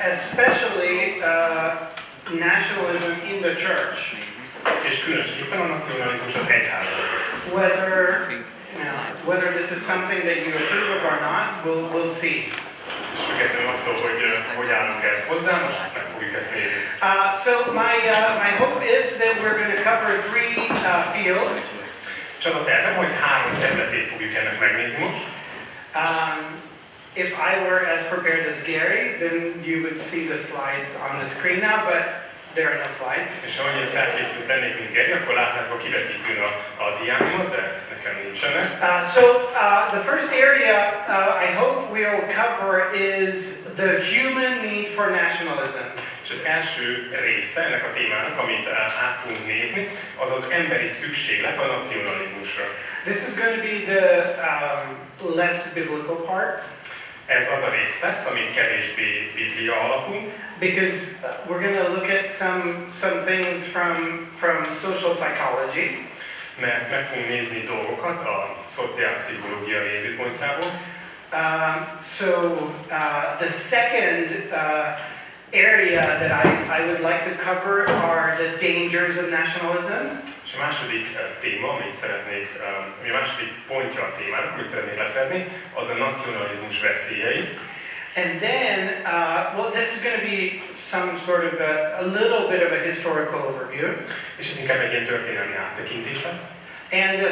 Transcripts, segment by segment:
Especially nationalism in the church. És különösképpen a nacionalizmus az egyházban. Whether this is something that you approve of or not, we'll see. És függetlenül attól, hogy állunk ehhez hozzá, most meg fogjuk ezt nézni. So my hope is that we're going to cover three fields. És az a tervem, hogy 3 területét fogjuk ennek megnézni most. If I were as prepared as Gary, then you would see the slides on the screen now, but there are no slides. És ha annyira felkészült lennék, mint Gary, akkor látnátok a kivetítőn a diáimat, de nekem nincsenek. The first area I hope we'll cover is the human need for nationalism. És az első része ennek a témának, amit át fogunk nézni, az az emberi szükséglet a nacionalizmusra. This is going to be the less biblical part. Ez az a rész lesz, ami kevésbé Biblia alapú. Because we're going to look at some things from social psychology. Mert meg fogunk nézni dolgokat a szociálpszichológia nézőpontjából. The second area that I would like to cover are the dangers of nationalism. És a második téma, ami a második pontja a témának, amit szeretnék lefedni, az a nacionalizmus veszélyei. And then, this is going to be some sort of a little bit of a historical overview. És ez inkább egy ilyen történelmi áttekintés lesz. And the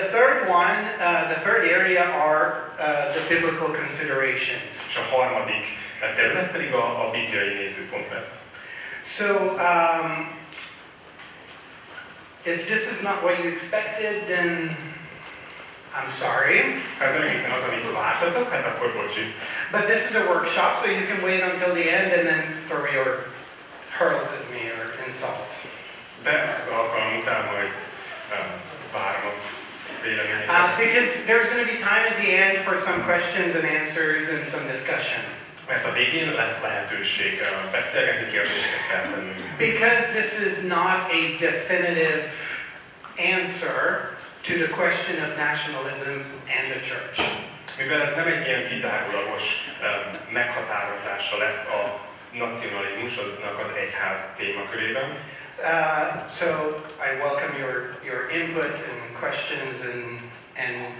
third area are the biblical considerations. És a harmadik terület pedig a bibliai nézőpont lesz. So, if this is not what you expected, then I'm sorry. Ha ez nem egészen az, amit vártatok, hát akkor bocsi. But this is a workshop, so you can wait until the end and then throw your hurls at me or insults. De az alkalom után majd várom a véleményeket. Because there's going to be time at the end for some questions and answers and some discussion. Mert a végén lesz lehetőség beszélgetni, kérdéseket feltenni. Because this is not a definitive answer to the question of nationalism and the church. Mivel ez nem egy ilyen kizárólagos meghatározása lesz a nacionalizmusnak az egyház témakörében. So I welcome your input and questions and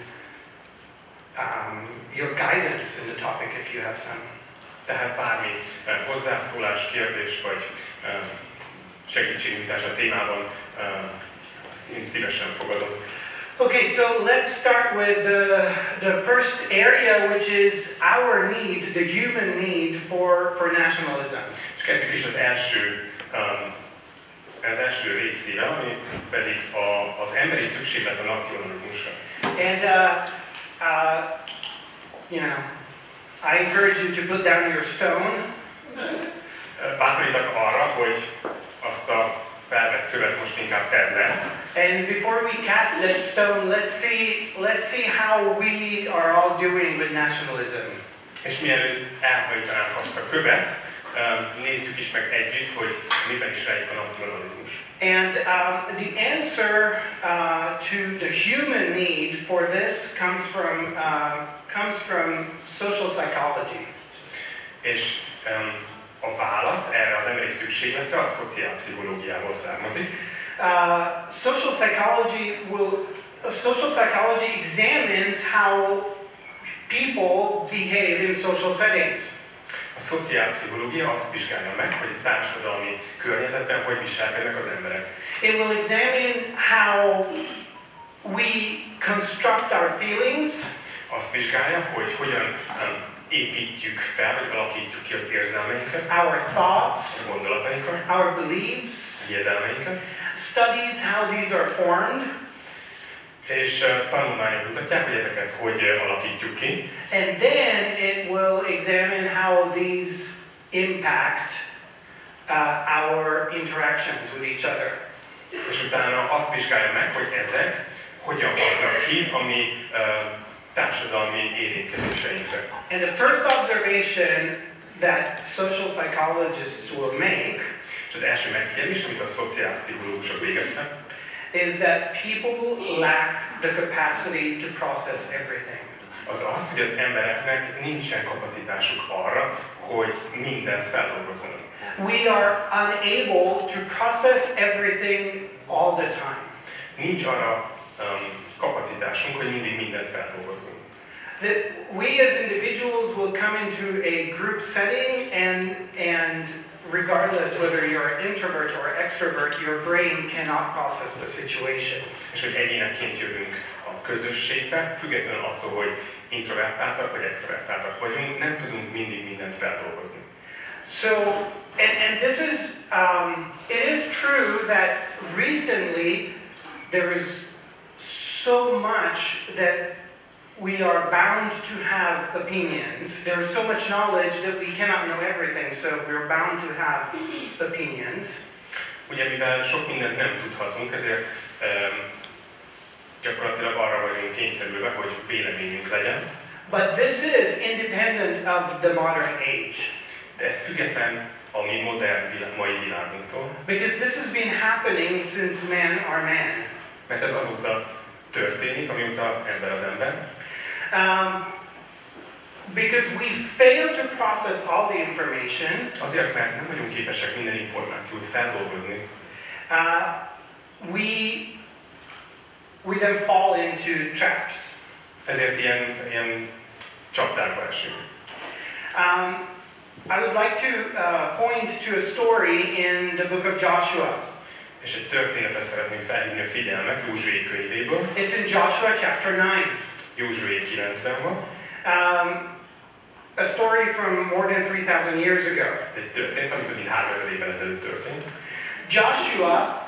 your guidance in the topic if you have some. Tehát bármi hozzászólás, kérdés vagy segítségnyújtás a témában, azt én szívesen fogadom. Okay, so let's start with the first area, which is our need, the human need for nationalism. És kezdjük is az első részével, ami pedig az emberi szükséglet a nacionalizmusra. And I encourage you to put down your stone. Bátorítok arra, hogy azt a felvett követ most inkább tedd le. And before we cast that stone, let's see how we are all doing with nationalism. És mielőtt elhajtanánk azt a követ, nézzük is meg együtt, hogy miben is rejlik a nacionalizmus. And the answer to the human need for this comes from social psychology. És a válasz erre az emberi szükségletre a szociálpszichológiából származik. Social psychology examines how people behave in social settings. A szociálpszichológia azt vizsgálja meg, hogy a társadalmi környezetben hogy viselkednek az emberek. It will examine how we construct our feelings. Azt vizsgálja, hogy hogyan építjük fel, vagy alakítjuk ki az érzelmeinket, our thoughts, a gondolatainkat, our beliefs, hiedelmeinket. Studies how these are formed. És tanulmányok mutatják, hogy ezeket hogy alakítjuk ki. And then it will examine how these impact our interactions with each other. És utána azt vizsgálja meg, hogy ezek hogyan hatnak ki a mi társadalmi érintkezéseinkre. And the first observation that social psychologists will make, és az első megfigyelés, amit a szociálpszichológusok végeztek, is that people lack the capacity to process everything. az az, hogy az embereknek nincsen kapacitásuk arra, hogy mindent feldolgozzanak. We are unable to process everything all the time. Nincs arra kapacitásunk, hogy mindig mindent feldolgozzunk. That we as individuals will come into a group setting and regardless whether you're an introvert or extrovert, your brain cannot process the situation. És hogy egyénekként jövünk a közösségbe, függetlenül attól, hogy introvertáltak vagy extrovertáltak vagyunk, nem tudunk mindig mindent feldolgozni. So, and this is, it is true that recently there is so much that we are bound to have opinions. There is so much knowledge that we cannot know everything, so we're bound to have opinions. Ugye mivel sok mindent nem tudhatunk, ezért gyakorlatilag arra vagyunk kényszerülve, hogy véleményünk legyen. But this is independent of the modern age. De ez független a mi modern mai világunktól. Because this has been happening since men are men. Mert ez azóta történik, amióta ember az ember. Because we fail to process all the information. Azért, mert nem vagyunk képesek minden információt feldolgozni. We then fall into traps. Ezért ilyen csapdákba esünk. I would like to point to a story in the book of Joshua. És egy történetre szeretném felhívni a figyelmet Józsué könyvéből. It's in Joshua chapter 9. Józsué 9-ben van. A story from more than 3,000 years ago. Ez egy történet, ami több mint 3000 évvel ezelőtt történt. Joshua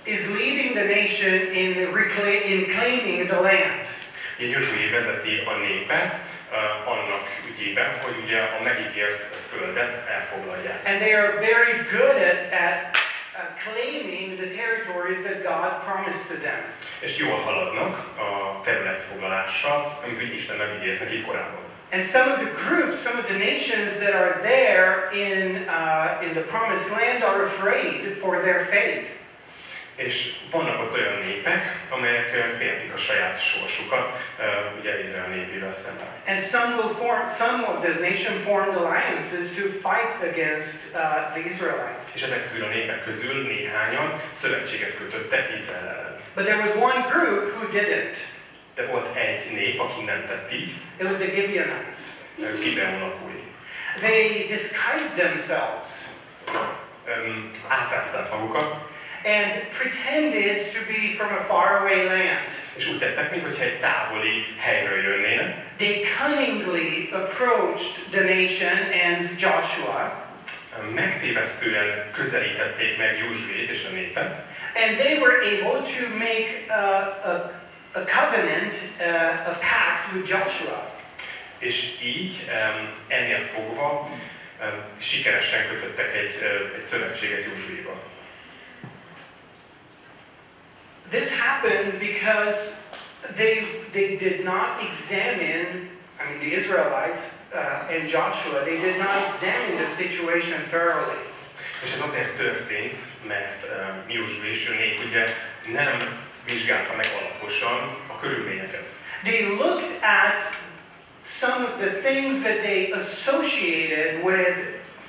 is leading the nation in claiming the land. Józsué vezeti a népet annak ügyében, hogy ugye a megígért földet elfoglalják. And they are very good at claiming the territories that God promised to them. És jól haladnak a területfoglalással, amit úgy Isten megígért nekik korábban. And some of the groups, some of the nations that are there in the promised land are afraid for their fate. És vannak ott olyan népek, amelyek féltik a saját sorsukat, ugye Izrael népével szemben. And some of those nations formed alliances to fight against the Israelites. És ezek közül a népek közül néhányan szövetséget kötöttek Izrael ellen. But there was one group who didn't. De volt egy nép, aki nem tett így. It was the Gibeonites. Gibeon lakói. They disguised themselves. Átszázták magukat. And pretended to be from a faraway land. És úgy tettek, mintha egy távoli helyről jönnének. They cunningly approached the nation and Joshua. Megtévesztően közelítették meg Józsuét és a népet. And they were able to make a covenant, a pact with Joshua. És így ennél fogva sikeresen kötöttek egy szövetséget Józsuéval. This happened because they did not examine, the Israelites and Joshua, they did not examine the situation thoroughly. És ez azért történt, mert Józsué és a nép ugye nem vizsgálta meg alaposan a körülményeket. They looked at some of the things that they associated with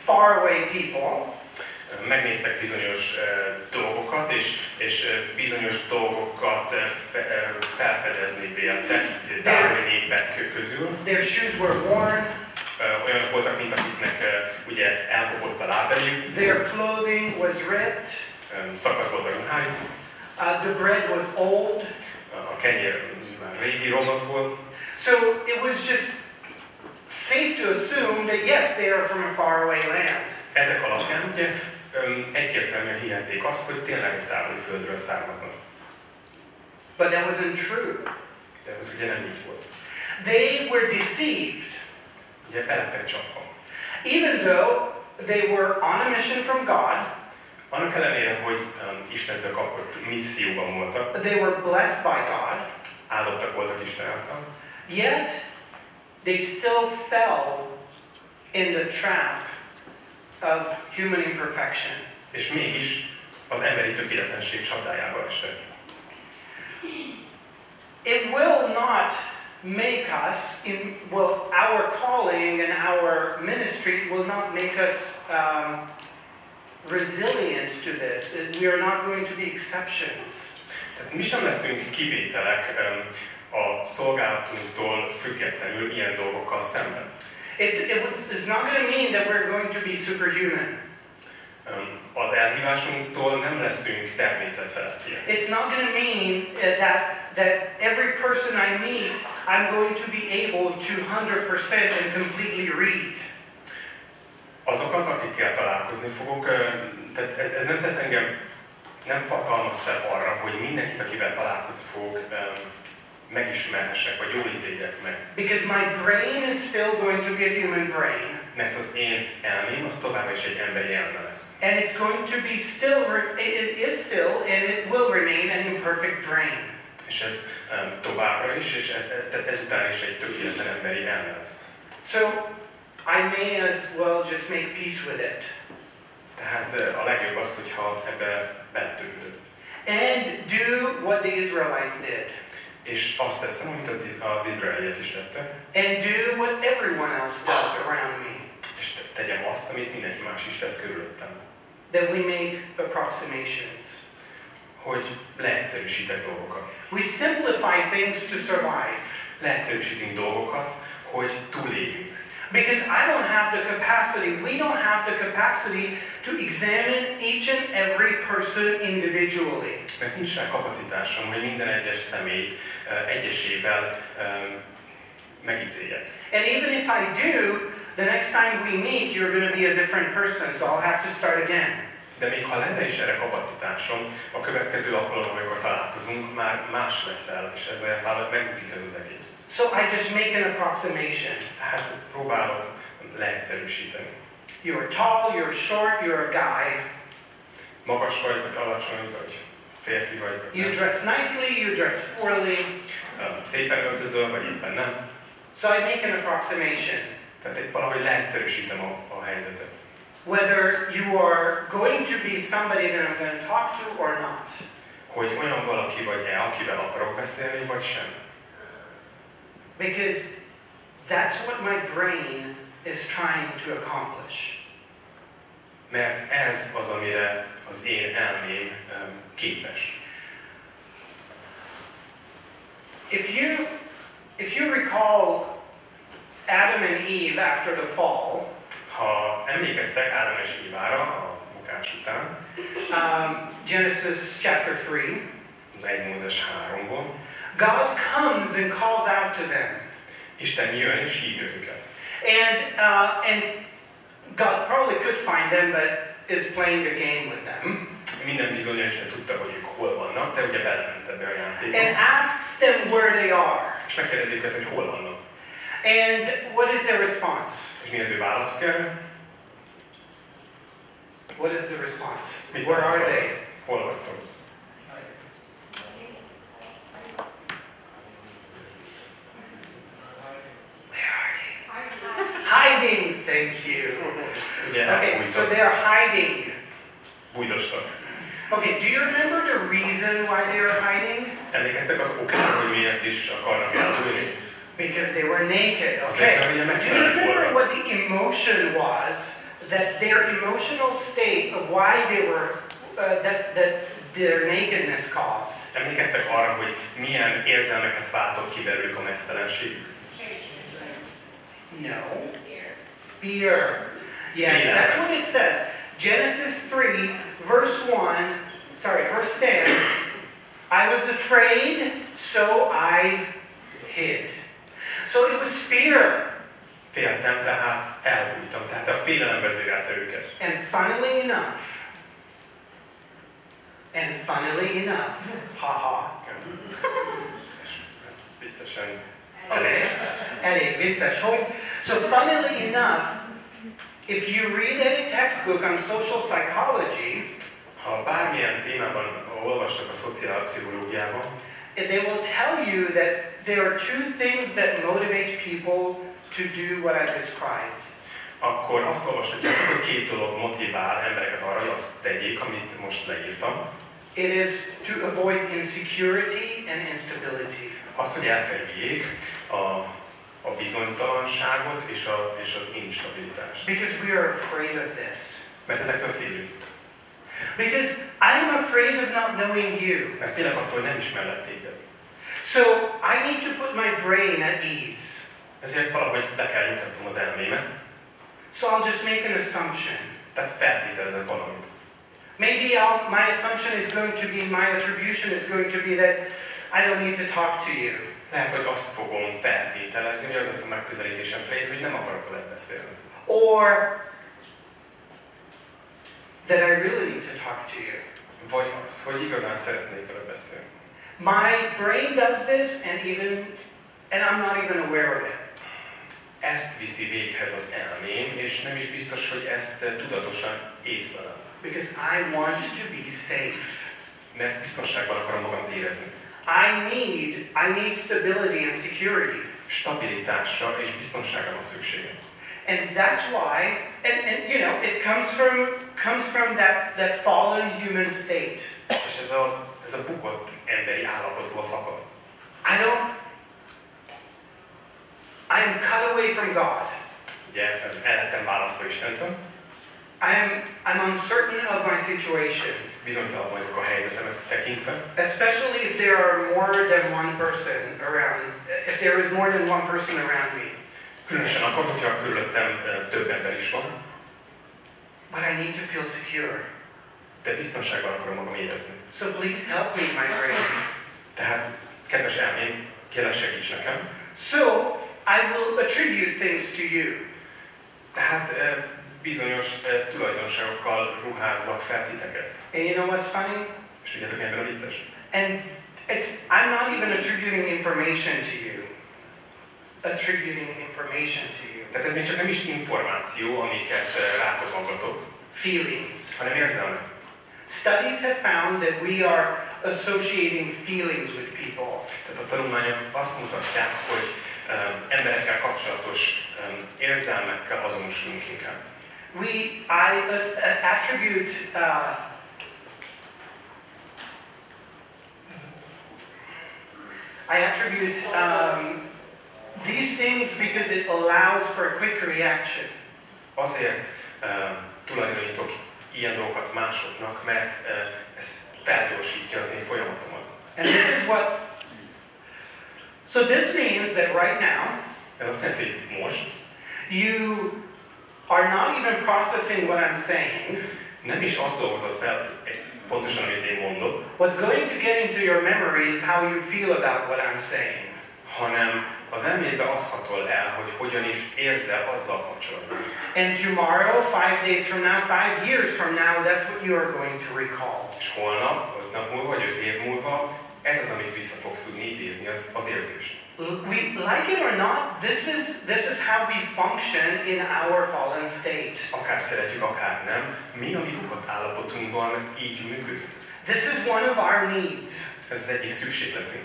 faraway people. Megnéztek bizonyos dolgokat, és bizonyos dolgokat felfedezni véltek távoli népek közül. Their shoes were worn. Olyanok voltak, mint akiknek ugye elkopott a lábbeljük. Their clothing was ripped. Szakadt volt a ruhájuk. The bread was old. A kenyér már régi romlott volt. So it was just safe to assume that yes, they are from a faraway land. Ezek alapján ugye egyértelműen hihették azt, hogy tényleg egy távoli földről származnak. But that wasn't true. De ez ugye nem így volt. They were deceived. Ugye belettek csapva. Even though they were on a mission from God, annak ellenére, hogy Istentől kapott misszióban voltak, they were blessed by God, áldottak voltak Isten által, yet they still fell in the trap of human imperfection. És mégis az emberi tökéletlenség csapdájába estek. It will not make us, our calling and our ministry will not make us resilient to this. We are not going to be exceptions. Tehát mi sem leszünk kivételek a szolgálatunktól függetlenül ilyen dolgokkal szemben. It's not going to mean that we're going to be superhuman. Az elhívásunktól nem leszünk természetfelettiek. It's not going to mean that every person I meet, I'm going to be able to 100% and completely read. Azokat, akikkel találkozni fogok, tehát ez nem tesz engem, nem hatalmaz fel arra, hogy mindenkit, akivel találkozni fogok, megismerhessek, vagy jól ítéljek meg. Because my brain is still going to be a human brain. Mert az én elmém az továbbra is egy emberi elme lesz. And it's going to be it is still, and it will remain an imperfect brain. És ez továbbra is, és tehát ezután is egy tökéletlen emberi elme lesz. So, I may as well just make peace with it. Tehát a legjobb az, hogyha ebbe beletődök. And do what the Israelites did. És azt teszem, amit az izraeliek is tettek. And do what everyone else does around me. És tegyem azt, amit mindenki más is tesz körülöttem. That we make approximations. Hogy leegyszerűsítek dolgokat. We simplify things to survive. Leegyszerűsítünk dolgokat, hogy túléljünk. Because I don't have the capacity, we don't have the capacity to examine each and every person individually. Mert nincs rá kapacitásom, hogy minden egyes személyt egyesével megítéljek. And even if I do, the next time we meet, you're going to be a different person, so I'll have to start again. De még ha lenne is erre kapacitásom, a következő alkalommal, amikor találkozunk, már más leszel, és ezzel megbukik ez az egész. So I just make an approximation. Tehát próbálok leegyszerűsíteni. You're tall, you're short, you're a guy. Magas vagy alacsony, vagy férfi vagy You dress nicely, you dress poorly. Szépen öltözöl, vagy éppen nem. So I make an approximation. Tehát valahogy leegyszerűsítem a helyzetet. Whether you are going to be somebody that I'm going to talk to or not. Hogy olyan valaki vagy-e, akivel akarok beszélni, vagy sem. Because that's what my brain is trying to accomplish. Mert ez az, amire az én elmém képes. If you recall Adam and Eve after the fall, ha emlékeztek Ádám és Évára a bukás után, Genesis chapter 3, az 1 Mózes 3-ból, God comes and calls out to them. Isten jön és hívja őket. And God probably could find them, but is playing a game with them. Minden bizonnyal Isten tudta, hogy ők hol vannak, de ugye belement ebbe a játékba. And asks them where they are. És megkérdezi őket, hogy hol vannak. And what is their response? És mi az ő válaszuk erre? What is the response? Mit Where válaszol? are they? Hol vagytok? Where are they? Hiding. Thank you. Ugye, Okay, so they are hiding. Bújdostak. Okay, do you remember the reason why they are hiding? Emlékeztek az okára, hogy miért is akarnak elbújni? Because they were naked. Okay. Do you remember what the emotion was? That their emotional state of why they were that their nakedness caused. Emlékeztek arra, hogy milyen érzelmeket váltott ki belőlük a meztelenségük? No. Fear. Yes, that's what it says. Genesis 3, verse 10. I was afraid, so I hid. So it was fear. Féltem, tehát elbújtam. Tehát a félelem vezérelte őket. And funnily enough, haha. Viccesen. Elég vicces, hogy? So funnily enough, if you read any textbook on social psychology, ha bármilyen témában olvastak a szociálpszichológiában, they will tell you that there are two things that motivate people to do what I described. Akkor azt olvashatjátok, hogy két dolog motivál embereket arra, hogy azt tegyék, amit most leírtam. It is to avoid insecurity and instability. Az, hogy elkerüljék a a bizonytalanságot és az instabilitást. Because we are afraid of this. Mert ezektől félünk. Because I'm afraid of not knowing you. Mert félek attól, hogy nem ismerlek téged. So I need to put my brain at ease. Ezért valahogy be kell nyugtatnom az elmémet. So I'll just make an assumption. Tehát feltételezek valamit. Maybe my assumption is going to be, my attribution is going to be that I don't need to talk to you. Lehet, hogy azt fogom feltételezni, hogy az lesz a megközelítésem felét, hogy nem akarok veled beszélni. Or that I really need to talk to you. Vagy az, hogy igazán szeretnék veled beszélni. My brain does this and I'm not even aware of it. Ezt viszi véghez az elmém, és nem is biztos, hogy ezt tudatosan észlelem. Because I want to be safe. Mert biztonságban akarom magam érezni. I need stability and security. Stabilitásra és biztonságra van szükségem. And that's why, and you know, it comes from that fallen human state. És ez a bukott emberi állapotból fakad. I am cut away from God. Ugye, el lettem választva Istentől. I'm uncertain of my situation. Bizonytalan vagyok a helyzetemet tekintve. Especially if there are more than one person around. If there is more than one person around me. Különösen akkor, hogyha körülöttem több ember is van. But I need to feel secure. De biztonságban akarom magam érezni. So please help me, my brain. Tehát, kedves elmém, kérlek segíts nekem. So I will attribute things to you. Tehát bizonyos tulajdonságokkal ruháznak fel titeket. And you know what's funny? És tudjátok, mi ebben a vicces? And I'm not even attributing information to you. Attributing information to you. Tehát ez még csak nem is információ, amiket rátok magatok. Feelings. Hanem érzelmek. Studies have found that we are associating feelings with people. Tehát a tanulmányok azt mutatják, hogy emberekkel kapcsolatos érzelmekkel azonosulunk inkább. I attribute these things because it allows for a quick reaction. Azért tulajdonítok ilyen dolgokat másoknak, mert ez felgyorsítja az én folyamatomat. And this is what. So this means that right now, ez azt jelenti, hogy most you are not even processing what I'm saying. Nem is azt dolgozod fel pontosan, amit én mondok. What's going to get into your memory is how you feel about what I'm saying. Hanem az elmédbe azt hatol el, hogy hogyan is érzel azzal kapcsolatban. And tomorrow, 5 days from now, 5 years from now, that's what you are going to recall. És holnap, 5 nap múlva, vagy 5 év múlva, ez az, amit vissza fogsz tudni idézni, az érzést. We like it or not, this is how we function in our fallen state. Akár szeretjük, akár nem, mi a mi bukott állapotunkban így működünk. This is one of our needs. Ez az egyik szükségletünk.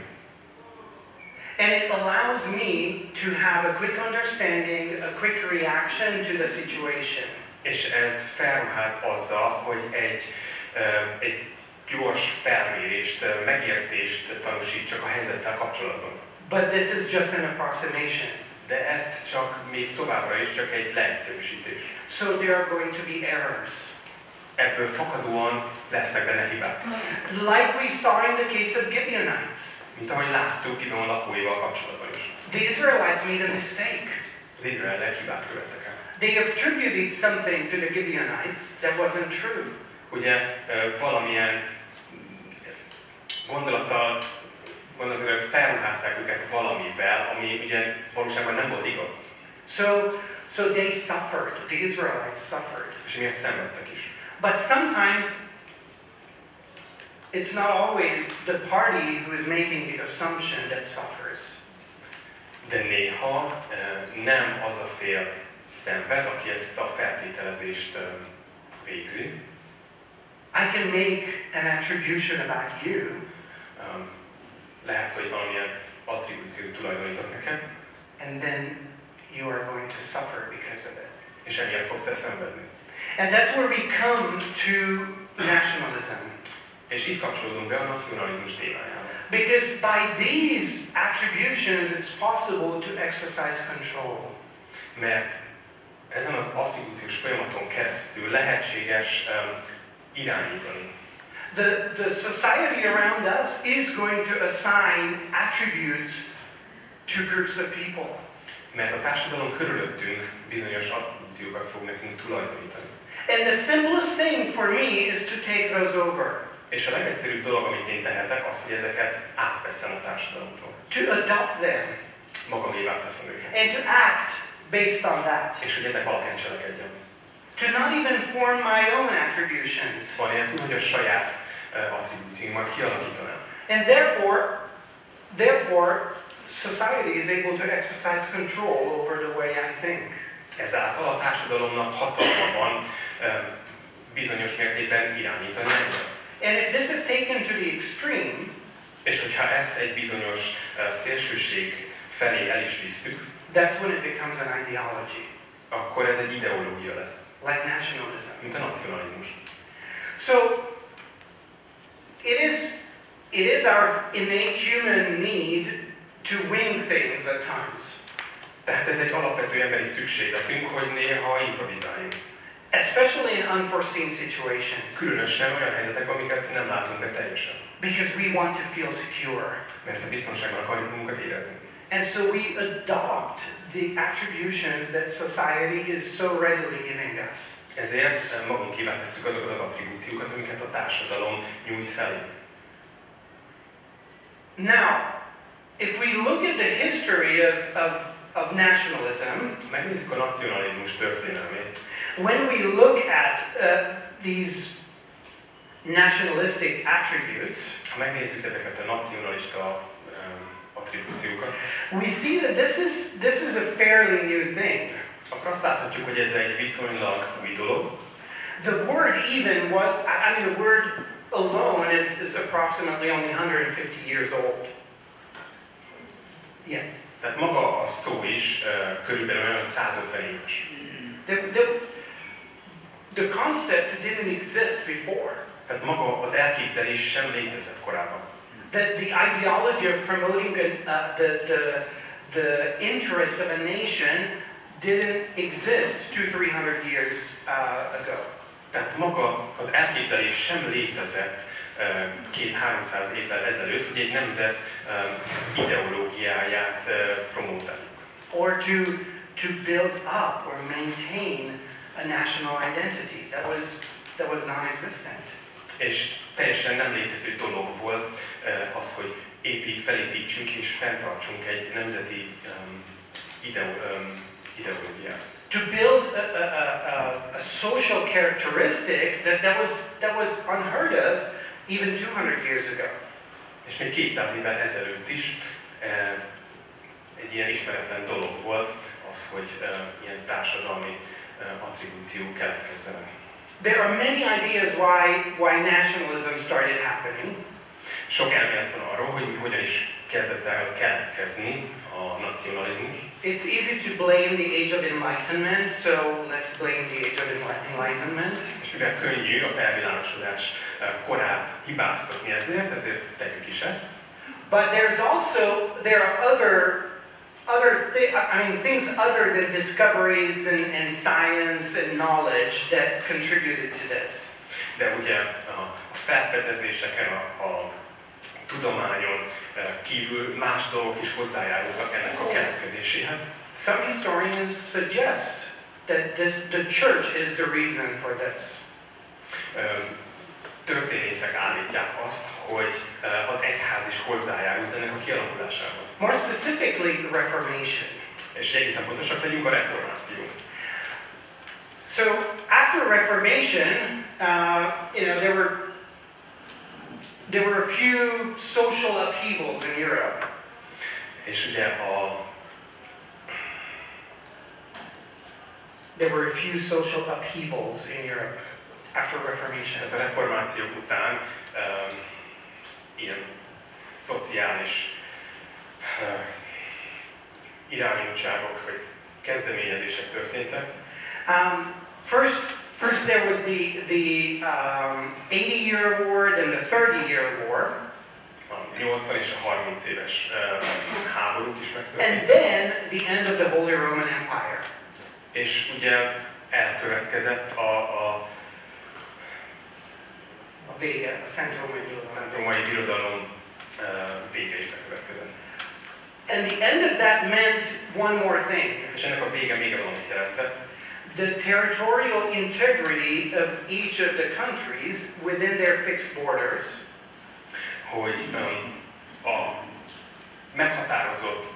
And it allows me to have a quick understanding, a quick reaction to the situation. És ez felruház azzal, hogy egy gyors felmérést, megértést tanúsítsak a helyzettel kapcsolatban. But this is just an approximation. De ez csak még továbbra is csak egy leegyszerűsítés. So there are going to be errors. Ebből fakadóan lesznek benne hibák. Like we saw in the case of Gibeonites. Mint ahogy láttuk Gibeon lakóival kapcsolatban is. The Israelites made a mistake. Az izraeliek hibát követtek el. They attributed something to the Gibeonites that wasn't true. Ugye valamilyen gondolatilag felruházták őket valamivel, ami ugye valóságban nem volt igaz. So they suffered. The Israelites suffered. És miért szenvedtek is. But sometimes it's not always the party who is making the assumption that suffers. De néha nem az a fél szenved, aki ezt a feltételezést végzi. I can make an attribution about you. Lehet, hogy valamilyen attribúciót tulajdonítok neked. And then you are going to suffer because of it. És emiatt fogsz te szenvedni. And that's where we come to nationalism. És itt kapcsolódunk be a nacionalizmus témájába. Because by these attributions it's possible to exercise control. Mert ezen az attribúciós folyamaton keresztül lehetséges irányítani. The society around us is going to assign attributes to groups of people. Mert a társadalom körülöttünk bizonyos attribúciókat fog nekünk tulajdonítani. And the simplest thing for me is to take those over. És a legegyszerűbb dolog, amit én tehetek, az, hogy ezeket átveszem a társadalomtól. To adopt them. Magamévá teszem őket. And to act based on that. És hogy ezek alapján cselekedjem. To not even form my own attributions. Anélkül, hogy a saját attribúcióimat kialakítanám. And therefore, society is able to exercise control over the way I think. Ezáltal a társadalomnak hatalma van bizonyos mértékben irányítani engem. And if this is taken to the extreme, és hogyha ezt egy bizonyos szélsőség felé el is visszük, that's when it becomes an ideology. Akkor ez egy ideológia lesz. Like nationalism. Mint a nacionalizmus. So, it is our innate human need to wing things at times. Tehát ez egy alapvető emberi szükségletünk, hogy néha improvizáljunk. Especially in unforeseen situations. Különösen olyan helyzetek, amiket nem látunk be teljesen. Because we want to feel secure. Mert a biztonságban akarjuk magunkat érezni. And so we adopt the attributions that society is so readily giving us. Ezért magunkévá tesszük azokat az attribúciókat, amiket a társadalom nyújt felünk. Now, if we look at the history of nationalism, megnézzük a nacionalizmus történelmét. When we look at these nationalistic attributes, ha megnézzük ezeket a nacionalista attribúciókat, we see that this is a fairly new thing. Akkor azt láthatjuk, hogy ez egy viszonylag új dolog. The word even was, I mean the word alone is approximately only 150 years old. Yeah. Tehát maga a szó is körülbelül olyan 150 éves. The concept didn't exist before. Tehát maga az elképzelés sem létezett korábban. The ideology of promoting the interest of a nation didn't exist 200-300 years ago. Tehát maga az elképzelés sem létezett 200-300 évvel ezelőtt, hogy egy nemzet ideológiáját promotáljuk. Or to build up or maintain a national identity. That was non-existent. És teljesen nem létező dolog volt az, hogy felépítsünk és fenntartsunk egy nemzeti ideológiát. To build a social characteristic that was unheard of even 200 years ago. És még 200 évvel ezelőtt is egy ilyen ismeretlen dolog volt az, hogy ilyen társadalmi attribúciók keletkezzenek. There are many ideas why nationalism started happening. Sok elmélet van arról, hogy hogyan is kezdett el keletkezni a nacionalizmus. It's easy to blame the Age of Enlightenment, so let's blame the Age of Enlightenment. És mivel könnyű a felvilágosodás korát hibáztatni ezért tegyük is ezt. But there are other things other than discoveries and science and knowledge that contributed to this. De ugye a felfedezéseken, a tudományon kívül más dolgok is hozzájárultak ennek a keletkezéséhez. Some historians suggest that the church is the reason for this. Történészek állítják azt, hogy az egyház is hozzájárult ennek a kialakulásához. More specifically, Reformation. És egészen pontosak legyünk, a reformáció. So after Reformation, there were a few social upheavals in Europe. És ugye there were a few social upheavals in Europe after Reformation. Tehát a reformáció után ilyen szociális irányultságok vagy kezdeményezések történtek. First there was the 80-year war, then the 30-year war. a 80 és a 30 éves háborúk is And megtörténtek. then the end of the Holy Roman Empire. És ugye elkövetkezett a vége, a Szent Római Birodalom vége is bekövetkezett. And the end of that meant one more thing. És ennek a vége még valamit jelentett. The territorial integrity of each of the countries within their fixed borders. Hogy a meghatározott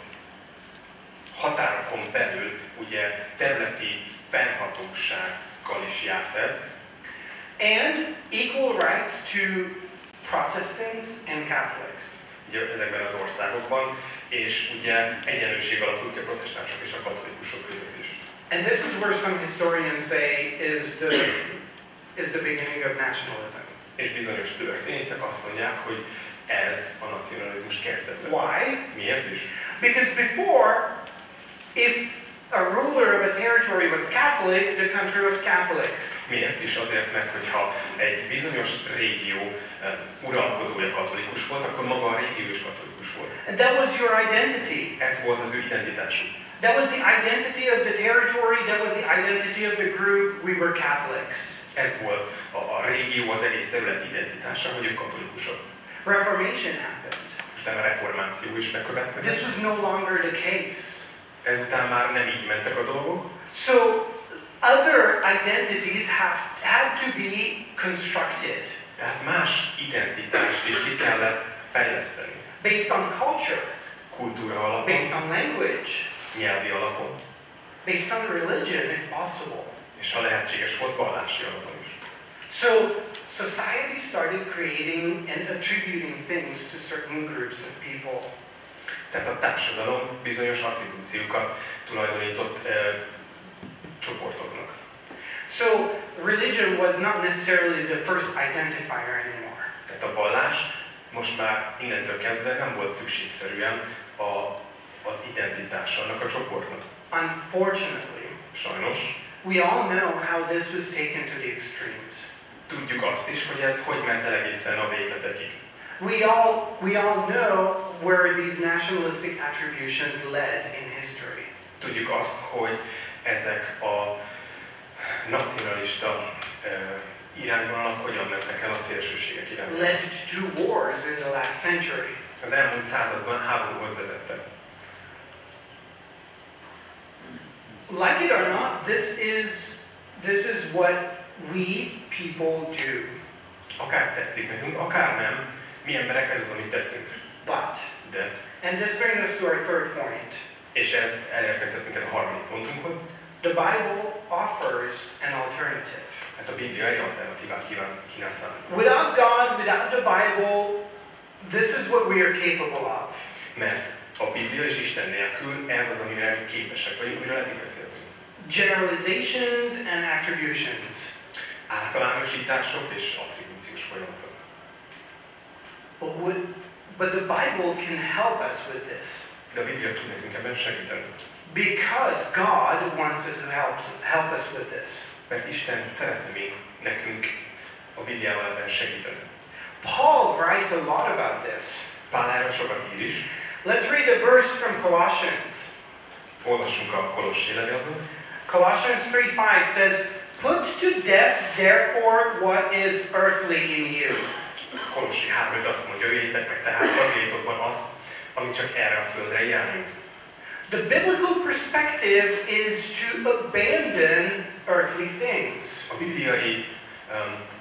határokon belül ugye területi fennhatósággal is járt ez. And equal rights to Protestants and Catholics. Ugye ezekben az országokban, és ugye egyenlőség alakult ki a protestánsok és a katolikusok között is. And this is where some historians say is the beginning of nationalism. És bizonyos történészek azt mondják, hogy ez a nacionalizmus kezdete. Why? Miért is? Because before, if a ruler of a territory was Catholic, the country was Catholic. Miért is? Azért, mert hogyha egy bizonyos régió uralkodója katolikus volt, akkor maga a régió is katolikus volt. And that was your identity. Ez volt az ő identitásuk. That was the identity of the territory, that was the identity of the group, we were Catholics. Ez volt a régió, az egész terület identitása, hogy ők katolikusok. Reformation happened. Aztán a reformáció is bekövetkezett. This was no longer the case. Ezután már nem így mentek a dolgok. So other identities had to be constructed. Tehát más identitást is ki kellett fejleszteni. Based on culture. Kultúra alapon. Based on language. Nyelvi alapon. Based on religion, if possible. És ha lehetséges volt, vallási alapon is. So society started creating and attributing things to certain groups of people. Tehát a társadalom bizonyos attribúciókat tulajdonított csoportoknak. So religion was not necessarily the first identifier anymore. Tehát a vallás most már innentől kezdve nem volt szükségszerűen az identitás annak a csoportnak. Unfortunately, sajnos, we all know how this was taken to the extremes. Tudjuk azt is, hogy ez hogy ment el egészen a végletekig. We all know where these nationalistic attributions led in history. Tudjuk azt, hogy ezek a nacionalista irányvonalak hogyan mentek el a szélsőségek irányába. Led to wars in the last century. Az elmúlt században háborúhoz vezettek. Like it or not, this is what we people do. Akár tetszik nekünk, akár nem, mi emberek ez az, amit teszünk. But, de, and this brings us to our third point. És ez elérkezett minket a harmadik pontunkhoz. The Bible offers an alternative. Hát a Biblia egy alternatívát kínál számunkra. Without God, without the Bible, this is what we are capable of. Mert a Biblia és Isten nélkül ez az, amire mi képesek, vagy amiről eddig beszéltünk. Generalizations and attributions. Általánosítások és attribúciós folyamatok. But the Bible can help us with this. De a Biblia tud nekünk ebben segíteni. Because God wants us to help us with this. Mert Isten szeretne még nekünk a Bibliával ebben segíteni. Paul writes a lot about this. Pál erről sokat ír is. Let's read a verse from Colossians. Olvassunk a Kolossi levélből. Colossians 3:5 says, "Put to death therefore what is earthly in you." Kolossi 3:5 azt mondja, öljétek meg tehát tagjaitokban azt, ami csak erre a földre irányul. The biblical perspective is to abandon earthly things. A bibliai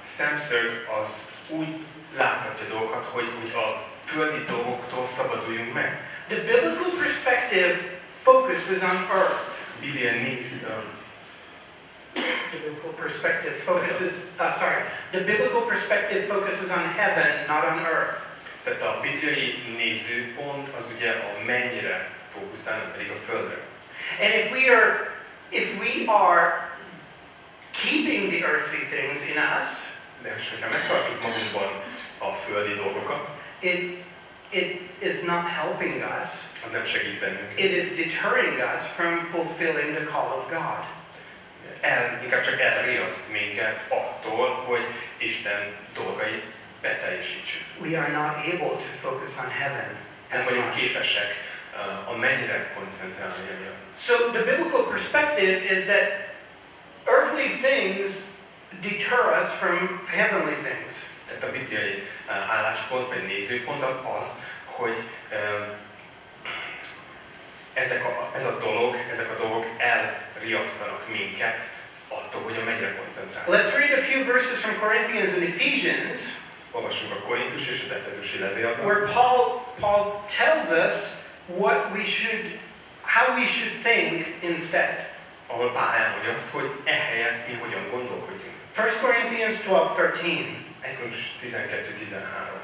szemszög az úgy láthatja dolgokat, hogy a földi dolgoktól szabaduljunk meg. The biblical perspective focuses on earth. Biblia néz, The biblical perspective focuses. The biblical perspective focuses on heaven, not on earth. Tehát a bibliai nézőpont az ugye a mennyre fókuszál, nem pedig a földre. And if we are keeping the earthly things in us, de ha megtartjuk magunkban a földi dolgokat, it is not helping us. Az nem segít bennünk. It is deterring us from fulfilling the call of God. Inkább csak elriaszt minket attól, hogy Isten dolgai beteljesítsük. We are not able to focus on heaven Nem as vagyunk much. képesek a mennyre koncentrálni emiatt. So the biblical perspective is that earthly things deter us from heavenly things. Tehát a bibliai álláspont vagy nézőpont az az, hogy ezek a dolgok elriasztanak minket attól, hogy a mennyre koncentrálunk. Let's read a few verses from Corinthians and Ephesians. Olvassunk a Korintus és az Efezusi levélben. Where Paul tells us how we should think instead. Ahol Pál elmondja azt, hogy ehelyett mi hogyan gondolkodjunk. 1 Corinthians 12:13. 1 Korintus 12:13.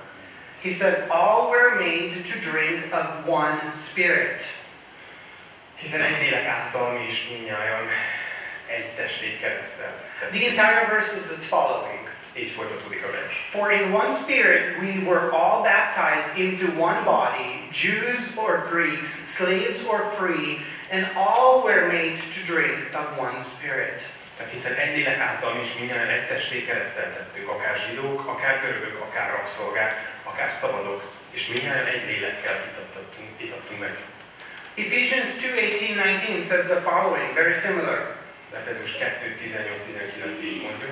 He says, all were made to drink of one spirit. Hiszen egy lélek által mi is mindnyájan egy testét keresztel. The entire verse is as following. Így folytatódik a vers. For in one spirit we were all baptized into one body, Jews or Greeks, slaves or free, and all were made to drink of one spirit. Tehát hiszen egy lélek által mi is mindnyájan egy testé kereszteltettünk, akár zsidók, akár görögök, akár rabszolgák, akár szabadok, és mindnyájan egy lélekkel itattunk meg. Ephesians 2:18-19 says the following, very similar. Az Efezus 2:18-19 így mondja.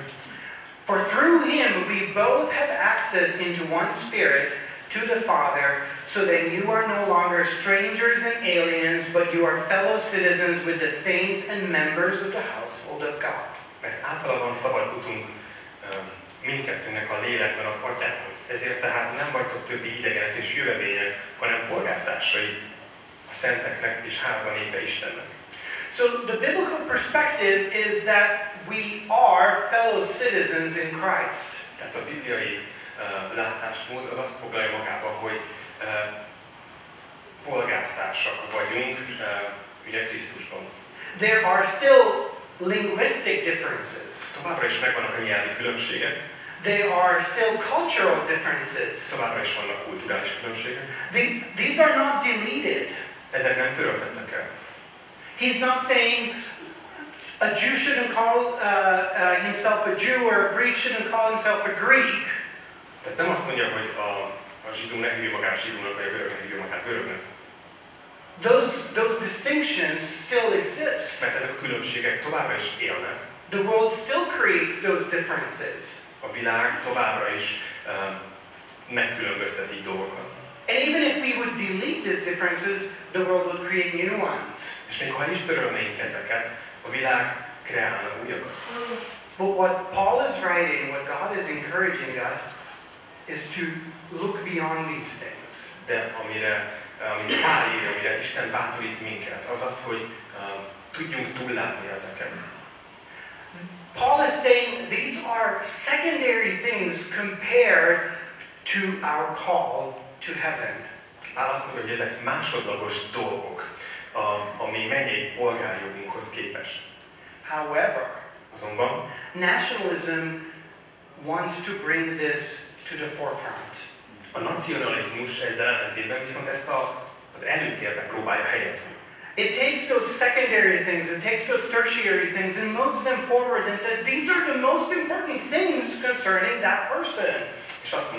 For through him we both have access into one spirit to the Father, so that you are no longer strangers and aliens, but you are fellow citizens with the saints and members of the household of God. Mert általában szabad utunk mindkettőnek a lélekben az Atyához. Ezért tehát nem vagytok többi idegenek és jövevények, hanem polgártársai a szenteknek és háza népe Istennek. So the biblical perspective is that we are fellow citizens in Christ. Tehát a bibliai látásmód az azt foglalja magába, hogy polgártársak vagyunk ugye Krisztusban. There are still linguistic differences. Továbbra is megvannak a nyelvi különbségek. There are still cultural differences. Továbbra is vannak kulturális különbségek. These are not deleted. Ezek nem töröltettek el. He's not saying a Jew shouldn't call himself a Jew, or a Greek shouldn't call himself a Greek. Tehát nem azt mondja, hogy a zsidó ne hívja magát zsidónak, vagy a görög ne hívja magát görögnek. Those distinctions still exist. Mert ezek a különbségek továbbra is élnek. The world still creates those differences. A világ továbbra is megkülönböztet így dolgokat. And even if we would delete these differences, the world would create new ones. És még ha is törölnénk ezeket, a világ kreálna újakat. But what Paul is writing, what God is encouraging us, is to look beyond these things. De amire Pál írja, amire Isten bátorít minket, az az, hogy tudjunk túllátni ezeken. Paul is saying these are secondary things compared to our call to heaven. Pál azt mondja, hogy ezek másodlagos dolgok a mi mennyei polgárjogunkhoz képest. However, azonban nationalism wants to bring this to the forefront. A nacionalizmus ezzel ellentétben viszont ezt az előtérbe próbálja helyezni. It takes those secondary things, it takes those tertiary things and moves them forward and says these are the most important things concerning that person.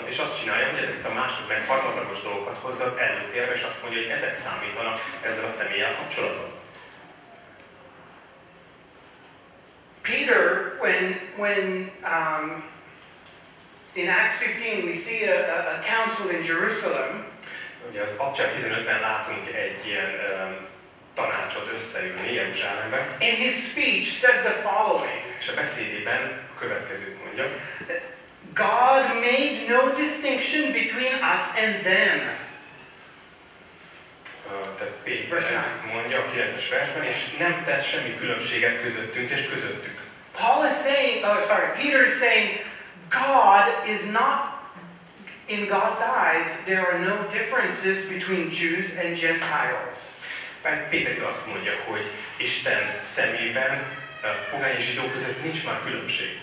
És azt csinálja, hogy ezeket a meg harmadlagos dolgokat hozza az előtérbe, és azt mondja, hogy ezek számítanak ezzel a személlyel kapcsolatban. Peter, when in Acts 15 we see a council in Jerusalem. Ugye az Apostolok 15-ben látunk egy ilyen tanácsot összeülni Jeruzsálemben. In his speech says the following. És a beszédében a következőt mondja. God made no distinction between us and them. Tehát Péter ezt mondja a 9-es versben, és nem tett semmi különbséget közöttünk és közöttük. Paul is saying, Peter is saying, God is not, in God's eyes, there are no differences between Jews and Gentiles. Péter azt mondja, hogy Isten szemében pogány és zsidó között nincs már különbség.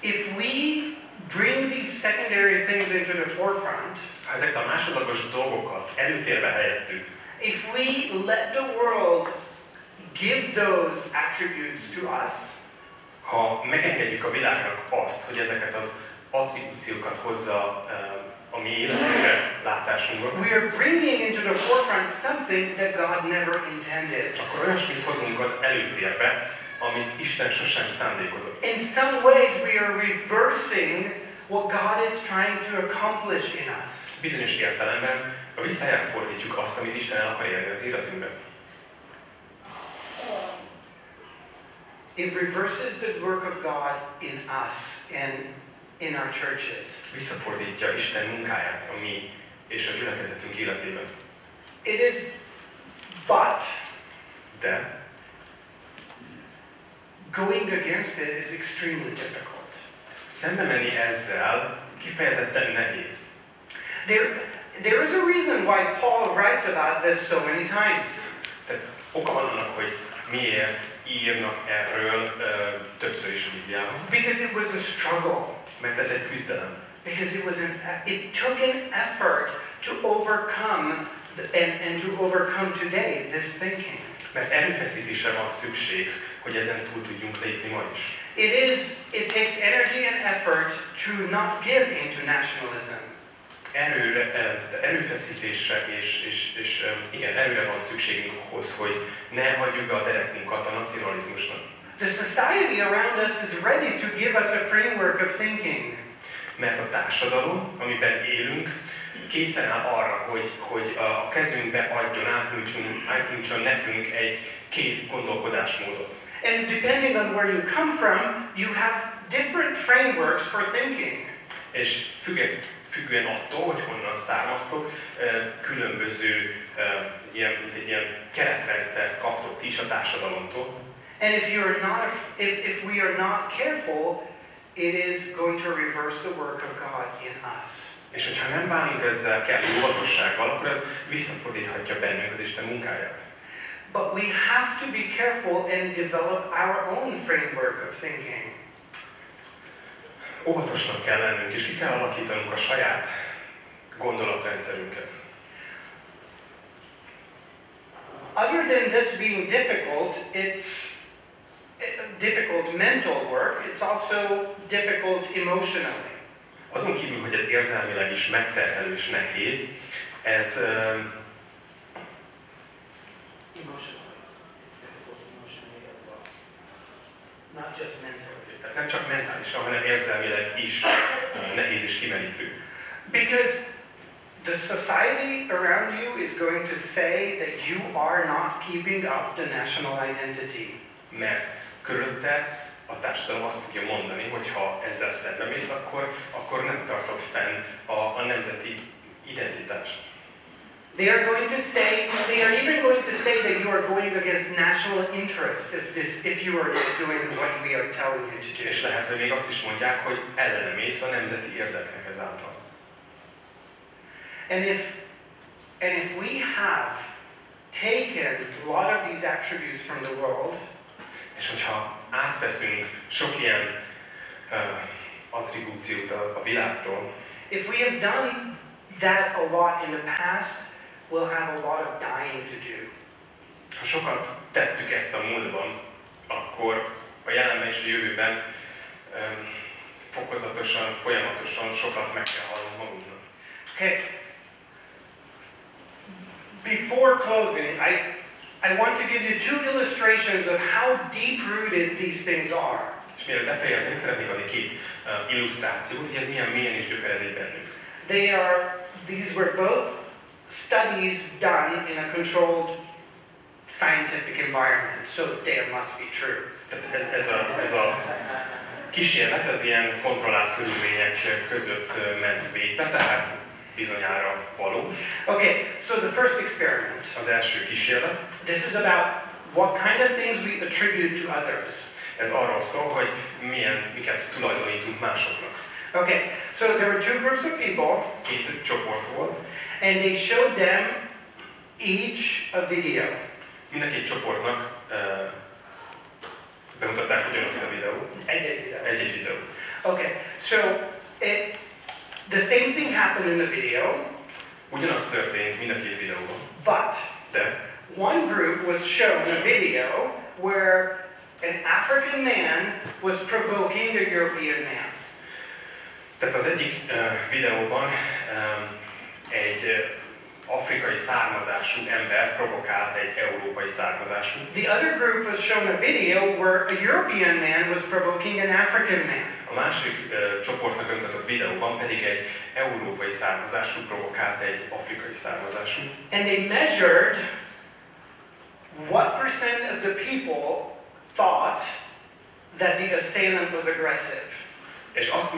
If we bring these secondary things into the forefront, ha ezeket a másodlagos dolgokat előtérbe helyezzük, if we let the world give those attributes to us, ha megengedjük a világnak azt, hogy ezeket az attribúciókat hozza a mi életünkbe, látásunkba, we are bringing into the forefront something that God never intended. akkor olyasmit hozunk az előtérbe, amit Isten sosem szándékozott. In some ways we are reversing what God is trying to accomplish in us. Bizonyos értelemben visszajára fordítjuk azt, amit Isten el akar érni az életünkben. It reverses the work of God in us and in our churches. Visszafordítja Isten munkáját a mi és a gyülekezetünk életében. It is, but De going against it is extremely difficult. szembe menni ezzel kifejezetten nehéz. There is a reason why Paul writes about this so many times. Tehát oka van annak, hogy miért írnak erről többször is a Bibliában. Because it was a struggle. Mert ez egy küzdelem. Because it took an effort to overcome and to overcome today this thinking. Mert erőfeszítésre van szükség, hogy ezen túl tudjunk lépni ma is. It takes energy and effort to not give into nationalism. Erőfeszítésre és igen, erőre van szükségünk ahhoz, hogy ne hagyjuk be a derekunkat a nacionalizmusnak. The society around us is ready to give us a framework of thinking. Mert a társadalom, amiben élünk, készen áll arra, hogy a kezünkbe adjon, átnyújtson nekünk egy kész gondolkodásmódot. And depending on where you come from, you have different frameworks for thinking. És függően attól, hogy honnan származtok, különböző egy ilyen keretrendszert kaptok ti is a társadalomtól. And if we are not careful, it is going to reverse the work of God in us. És hogyha nem bánunk ezzel kellő óvatossággal, akkor ez visszafordíthatja bennünk az Isten munkáját. But we have to be careful and develop our own framework of thinking. Óvatosnak kell lennünk, és ki kell alakítanunk a saját gondolatrendszerünket. Other than this being difficult, it's difficult mental work, it's also difficult emotionally. Azon kívül, hogy ez érzelmileg is megterhelő és nehéz, ez Not just mentally. Tehát nem csak mentálisan, hanem érzelmileg is nehéz és kimerítő. Because the society around you is going to say that you are not keeping up the national identity. Mert körülötte a társadalom azt fogja mondani, hogy ha ezzel szembemész, akkor nem tartod fenn a nemzeti identitást. They are even going to say that you are going against national interest if you are doing what we are telling you to do. És lehet, hogy még azt is mondják, hogy ellene mész a nemzeti érdeknek ezáltal. And if we have taken a lot of these attributes from the world, és hogyha átveszünk sok ilyen attribúciót a világtól, if we have done that a lot in the past, we'll have a lot of dying to do. Ha sokat tettük ezt a múltban, akkor a jelenben és a jövőben fokozatosan, folyamatosan sokat meg kell halnunk magunknak. Okay. Before closing, I want to give you two illustrations of how deep-rooted these things are. És mielőtt befejezni, szeretnék adni két illusztrációt, hogy ez milyen mélyen is gyökerezik bennünk. These were both studies done in a controlled scientific environment, so they must be true. Tehát ez a kísérlet, ez ilyen kontrollált körülmények között ment végbe, tehát bizonyára valós. Okay, so the first experiment. Az első kísérlet. This is about what kind of things we attribute to others. Ez arról szól, hogy miket tulajdonítunk másoknak. Okay, so there were two groups of people. Két csoport volt. And they showed them each a video. Mind a két csoportnak bemutatták ugyanazt a videót. Egy videó. Okay, so the same thing happened in the video. Ugyanaz történt mind a két videóban. De one group was shown a video where an African man was provoking a European man. Tehát az egyik videóban egy afrikai származású ember provokált egy európai származású. The other group was shown a video where a European man was provoking an African man. A másik csoportnak bemutatott videóban pedig egy európai származású provokált egy afrikai származású. And they measured what percent of the people thought that the assailant was aggressive. És azt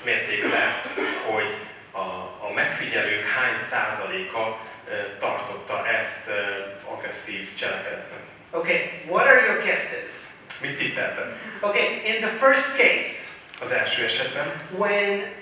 mérték le, hogy a megfigyelők hány százaléka tartotta ezt agresszív cselekedetnek. Okay, what are your guesses? Mit tippeltek? Okay, in the first case, Az első esetben, when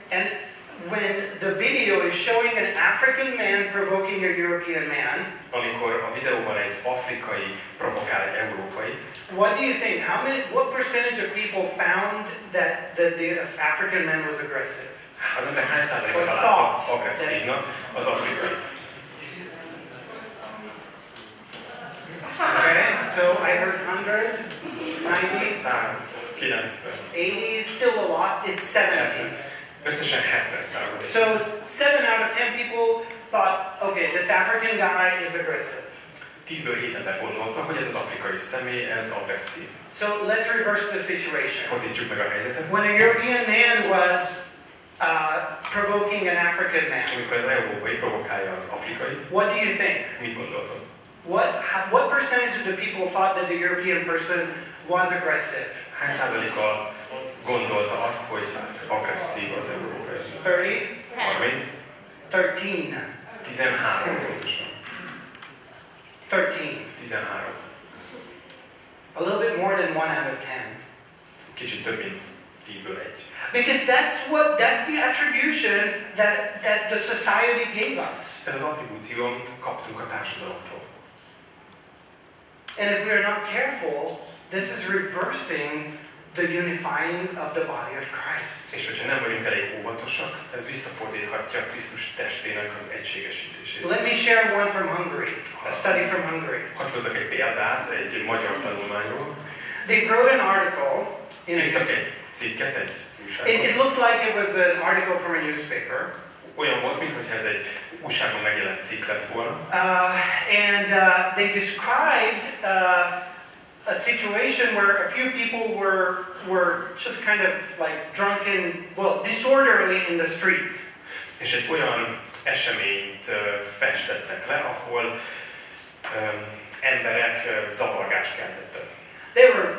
the video is showing an African man provoking a European man, amikor a videóban egy afrikai provokál egy európait, what do you think? What percentage of people found that the African man was aggressive? az ember hány százalékot találtak agresszívnak az afrikait? Okay, so I heard 100, 90, 100, 90, 80, still a lot. It's 70. Összesen 70%. So 7 out of 10 people thought, okay, this African guy is aggressive. 10-ből 7 ember gondolta, hogy ez az afrikai személy, ez agresszív. So let's reverse the situation. Fordítsuk meg a helyzetet. When a European man was provoking an African man, Amikor az európai provokálja az afrikait, what do you think? mit gondoltok? What percentage of the people thought that the European person was aggressive? Hány százaléka gondolta azt, hogy agresszív az európai? 30? 30? 13. 13 pontosan. 13. 13. A little bit more than 1 out of 10. Kicsit több, mint 10-ből 1. Because that's the attribution that the society gave us. Ez az attribúció, amit kaptunk a társadalomtól. And if we are not careful, this is reversing the unifying of the body of Christ. És hogyha nem vagyunk elég óvatosak, ez visszafordíthatja Krisztus testének az egységesítését. Let me share one from Hungary, a study from Hungary. Hadd hozzak egy példát egy magyar tanulmányról. They wrote an article in Írtak egy cikket egy újságban. It looked like it was an article from a newspaper. Olyan volt, mintha ez egy újságban megjelent cikk lett volna. They described a situation where a few people were just kind of like drunken, disorderly in the street. És egy olyan eseményt festettek le, ahol emberek zavargást keltettek.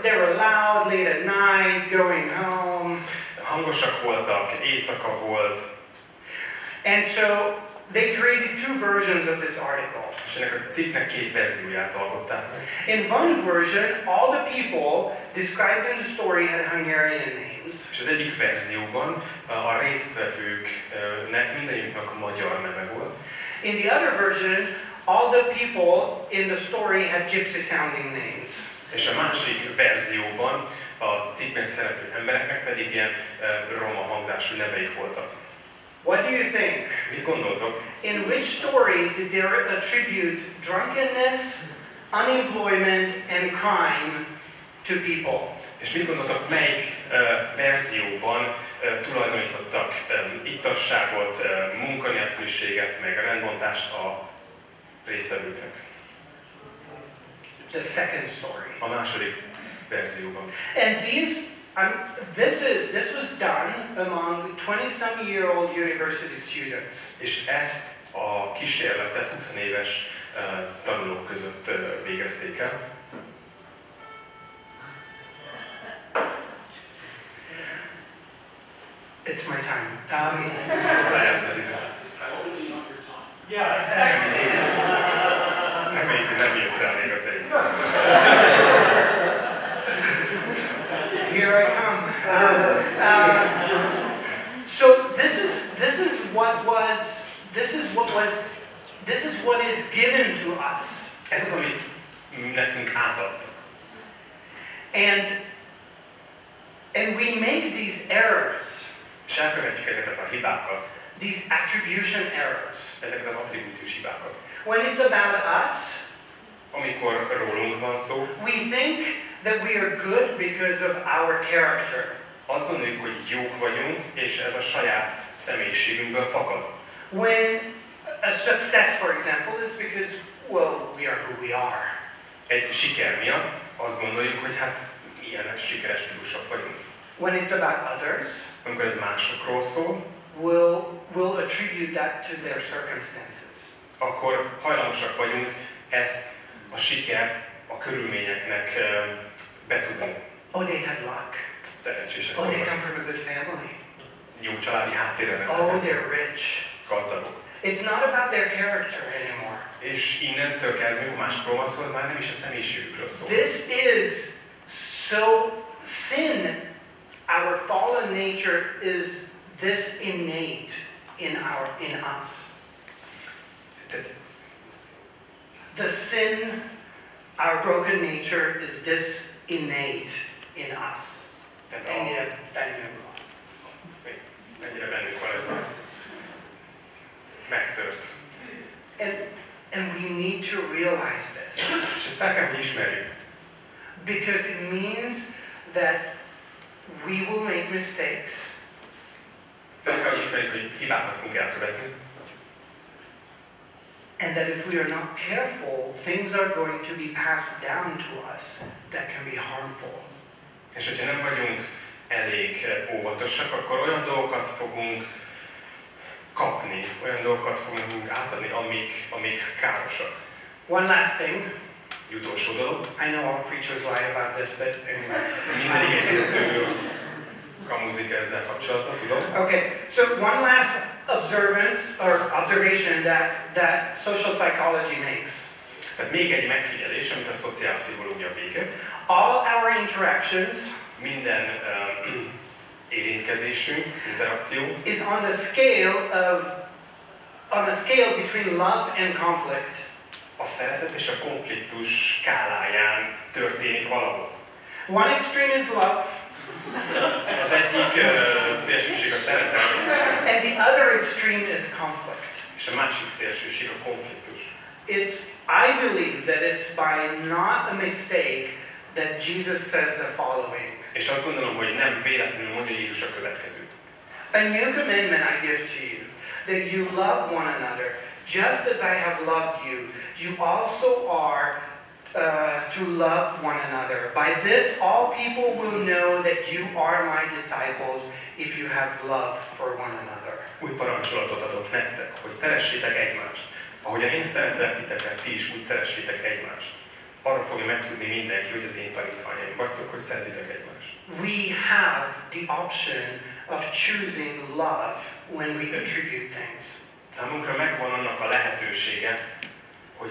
They were loud late at night, going home. Hangosak voltak, éjszaka volt. And so they created 2 versions of this article. És ennek a cikknek 2 verzióját alkották meg. In one version, all the people described in the story had Hungarian names. És az egyik verzióban a résztvevőknek mindegyiknek magyar neve volt. In the other version, all the people in the story had gypsy sounding names. És a másik verzióban a cikkben szereplő embereknek pedig ilyen roma hangzású neveik voltak. What do you think? Mit gondoltok? In which story did they attribute drunkenness, unemployment, and crime to people? És mit gondoltok, melyik verzióban tulajdonítottak ittasságot, munkanélküliséget, meg rendbontást a résztvevőknek? The second story. A második verzióban. And this was done among 20-some-year-old university students. És ezt a kísérletet 20 éves tanulók között végezték el. It's my time. Lejárt az idő. Yeah, exactly. Reméljük, hogy nem írt el még a teljét. Here I come. So this is what is given to us. Ez az, amit nekünk átadtak. And we make these errors. És elkövetjük ezeket a hibákat. These attribution errors. Ezeket az attribúciós hibákat. When it's about us, amikor rólunk van szó, we think that we are good because of our character. azt gondoljuk, hogy jók vagyunk, és ez a saját személyiségünkből fakad. When a success, for example, is because, well, we are who we are. Egy siker miatt azt gondoljuk, hogy hát milyen sikeres típusok vagyunk. When it's about others, amikor ez másokról szól, we'll attribute that to their circumstances. Akkor hajlamosak vagyunk ezt a sikert a körülményeknek betudni. Oh, they had luck. Szerencsések. Oh, they come from a good family. Jó családi háttérrel rendelkeznek. Oh, they're rich. Gazdagok. It's not about their character anymore. És innentől kezdve a másokról szól, az már nem is a személyiségükről szól. This is so sin. Our fallen nature is this innate in us. The sin, our broken nature is this innate in us. Ennyire bennünk van ez a megtört. And we need to realize this. És ezt fel kell, hogy ismerjük. Because it means that we will make mistakes. Fel kell, hogy ismerjük, hogy hibákat fogunk elkövetni. And that if we are not careful, things are going to be passed down to us that can be harmful. És hogyha nem vagyunk elég óvatosak, akkor olyan dolgokat fogunk kapni, olyan dolgokat fogunk átadni, amik károsak. One last thing. Utolsó dolog. I know all preachers lie about this, but anyway. Minden igényítő kamuzik ezzel kapcsolatban, tudom. Okay, so one last observation that social psychology makes. Tehát még egy megfigyelés, amit a szociálpszichológia végez. All our interactions, minden érintkezésünk, interakció, is on a scale between love and conflict. A szeretet és a konfliktus skáláján történik valahol. One extreme is love. Az egyik szélsőség a szeretet. And the other extreme is conflict. És a másik szélsőség a konfliktus. I believe that it's by not a mistake that Jesus says the following. És azt gondolom, hogy nem véletlenül mondja Jézus a következőt. A new commandment I give to you, that you love one another, just as I have loved you. You also are to love one another. By this, all people will know that you are my disciples if you have love for one another. Új parancsolatot adok nektek, hogy szeressétek egymást. Ahogyan én szeretlek titeket, ti is úgy szeressétek egymást. Arra fogja megtudni mindenki, hogy az én tanítványaim vagytok, hogy szeretitek egymást. We have the option of choosing love when we attribute things. Számunkra megvan annak a lehetősége, hogy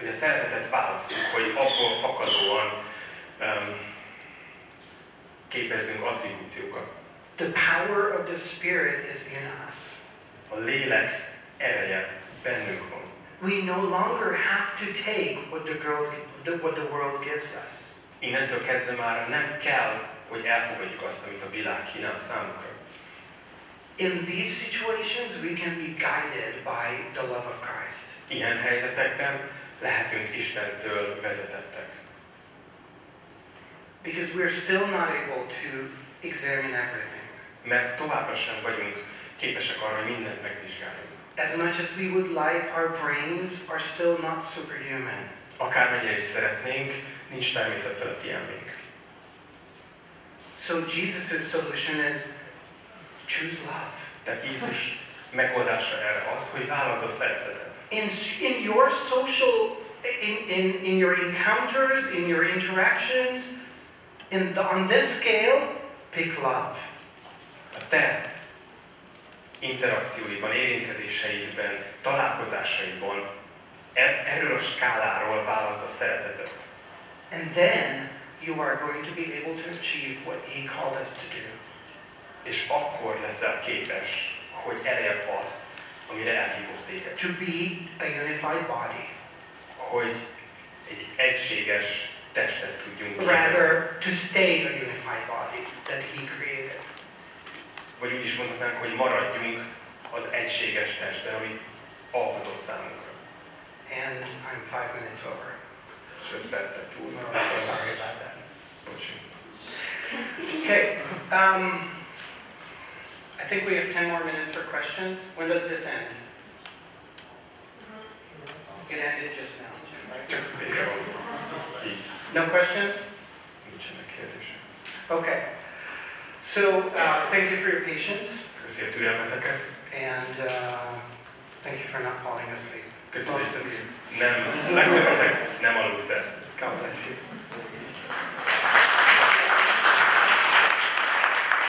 a szeretetet válasszuk, hogy abból fakadóan képezzünk attribúciókat. The power of the Spirit is in us. A lélek ereje bennünk van. We no longer have to take what the world gives us. Innentől kezdve már nem kell, hogy elfogadjuk azt, amit a világ kínál számunkra. In these situations, we can be guided by the love of Christ. Ilyen helyzetekben lehetünk Istentől vezetettek. Because we're still not able to examine everything. Mert továbbra sem vagyunk képesek arra, hogy mindent megvizsgáljunk. As much as we would like, our brains are still not superhuman. Akármennyire is szeretnénk, nincs természetfeletti elménk. So Jesus' solution is choose love. Tehát Jézus megoldása erre az, hogy válaszd a szeretetet. In your social, in your encounters, in your interactions, on this scale, pick love. A te interakcióidban, érintkezéseidben, találkozásaidban erről a skáláról válaszd a szeretetet. And then you are going to be able to achieve what He called us to do. És akkor leszel képes, hogy elérd azt, amire elhívott téged. To be a unified body. Hogy egy egységes testet tudjunk képezni. Rather, to stay a unified body that He created. Vagy úgy is mondhatnánk, hogy maradjunk az egységes testben, amit alkotott számunkra. And I'm 5 minutes over. És 5 percet túl. Sorry about that. Bocsánat. Okay. I think we have 10 more minutes for questions. When does this end? It ended just now, right? Csak vége van. Így. No questions? Nincsenek kérdések. Okay. So, thank you for your patience. Köszi a türelmeteket. And thank you for not falling asleep. Köszi. Most of you. Nem, legtöbbetek nem aludt el. God bless you.